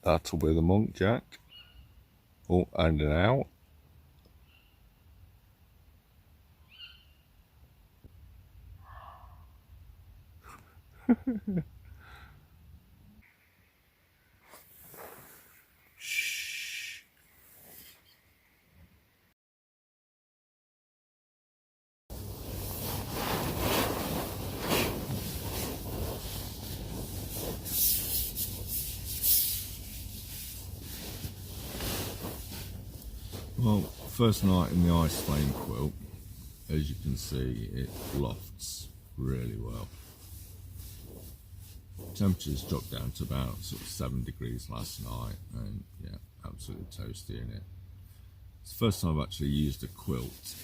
that'll be the monk jack. Oh, and an out. Shh. Well, first night in the ice flame quilt, as you can see, it lofts really well. Temperatures dropped down to about sort of 7 degrees last night, and yeah, absolutely toasty in it. It's the first time I've actually used a quilt.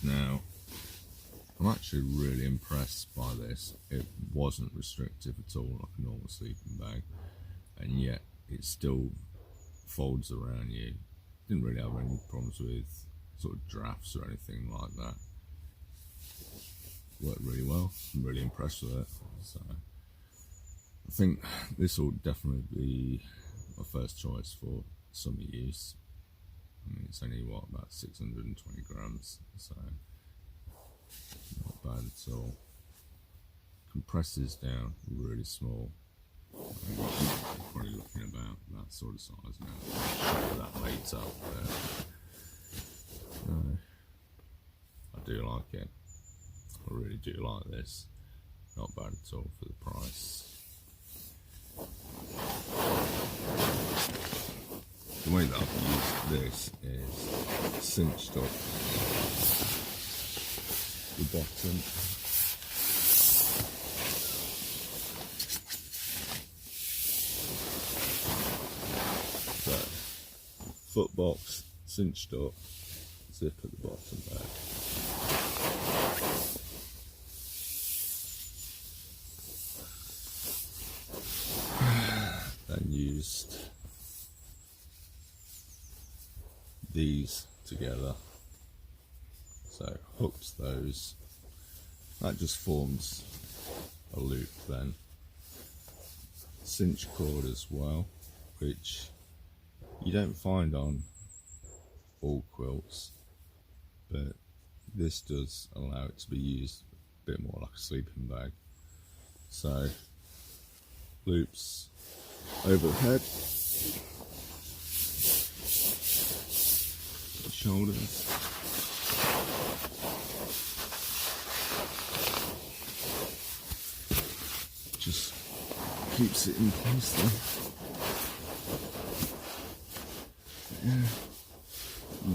Now, I'm actually really impressed by this. It wasn't restrictive at all, like a normal sleeping bag, and yet it still folds around you. Didn't really have any problems with sort of drafts or anything like that. Worked really well. I'm really impressed with it. So I think this will definitely be my first choice for summer use. I mean, it's only what, about 620 grams, so not bad at all. Compresses down really small. You're probably looking about that sort of size now. I'll show you that later. I do like it. I really do like this. Not bad at all for the price. The way that I've used this is cinched up the bottom. So, foot box cinched up, zip at the bottom there. Then used these together, so hooked those. That just forms a loop then. Cinch cord as well, which you don't find on all quilts, but this does allow it to be used a bit more like a sleeping bag. So loops over the head, the shoulders, just keeps it in place there. Yeah,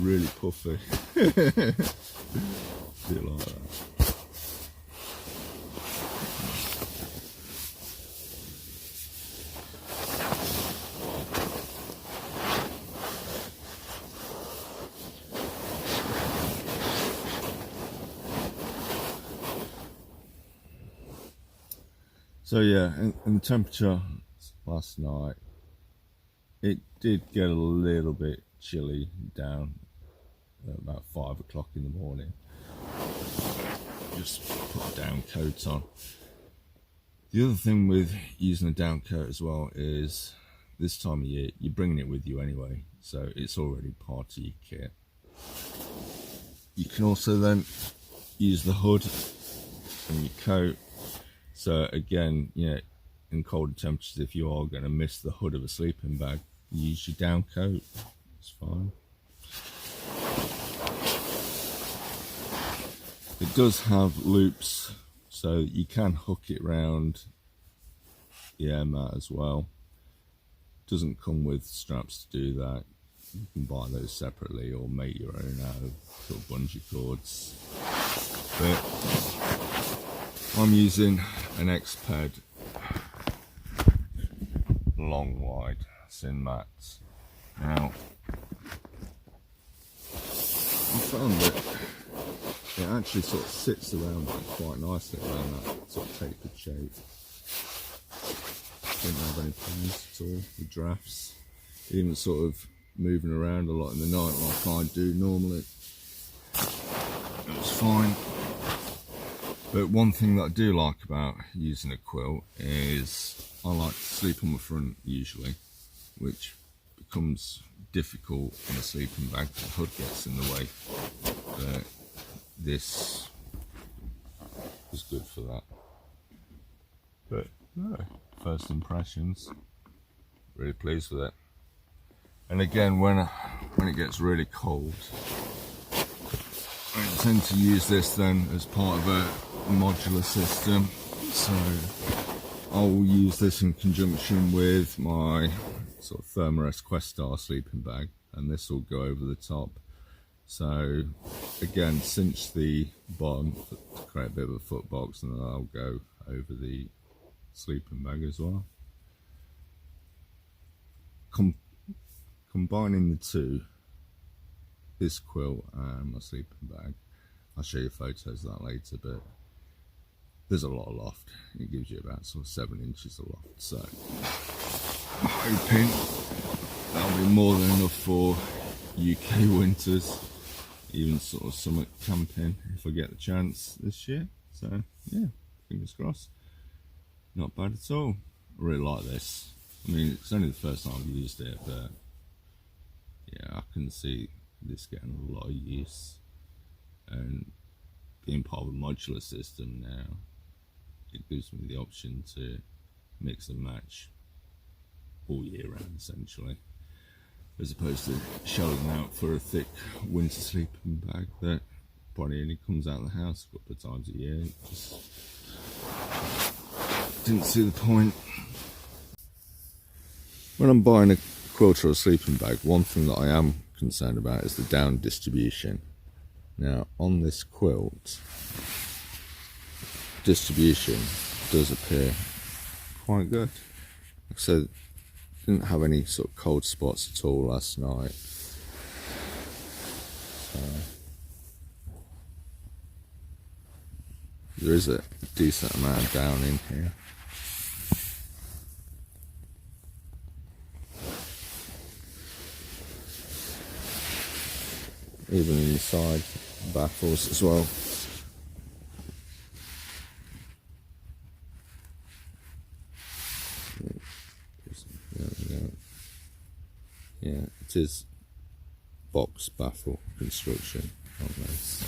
really puffy. Bit like that. So yeah, and the temperature last night, it did get a little bit chilly down at about 5 o'clock in the morning. Just put a down coat on. The other thing with using a down coat as well is this time of year you're bringing it with you anyway, so it's already part of your kit. You can also then use the hood on your coat. So again, you know, in colder temperatures, if you are going to miss the hood of a sleeping bag, use your down coat. It's fine. It does have loops, so you can hook it round the air mat as well. Doesn't come with straps to do that. You can buy those separately or make your own out of sort of bungee cords. But I'm using an X-Ped long wide sin mats. Now, I found that it actually sort of sits around quite nicely around that sort of tapered shape. Don't have any problems at all with drafts. Even sort of moving around a lot in the night like I do normally. It's fine. But one thing that I do like about using a quilt is I like to sleep on the front usually. which becomes difficult in a sleeping bag. The hood gets in the way, but this was good for that. But no, first impressions, really pleased with it. And again, when it gets really cold, I intend to use this then as part of a modular system. So I'll use this in conjunction with my sort of Thermarest Questar sleeping bag, and this will go over the top. So again, cinch the bottom to create a bit of a foot box, and then I'll go over the sleeping bag as well. Combining the two, this quilt and my sleeping bag, I'll show you photos of that later, but there's a lot of loft. It gives you about sort of 7 inches of loft, so I'm hoping that'll be more than enough for UK winters, even sort of summer camping if I get the chance this year. So yeah, fingers crossed. Not bad at all. I really like this. I mean, it's only the first time I've used it, but yeah, I can see this getting a lot of use, and being part of a modular system now, it gives me the option to mix and match all year round essentially, as opposed to shelling out for a thick winter sleeping bag that probably only comes out of the house a couple of times a year. Just didn't see the point. When I'm buying a quilt or a sleeping bag, one thing that I am concerned about is the down distribution. Now on this quilt, distribution does appear quite good. Like I said, didn't have any sort of cold spots at all last night. So there is a decent amount down in here. Even inside baffles as well. Yeah, it is box baffle construction on this.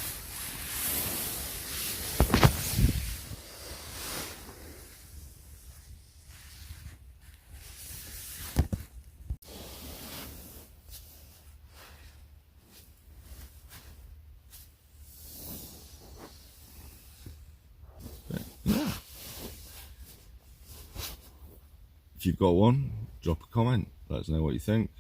But yeah. If you've got one, drop a comment, let us know what you think.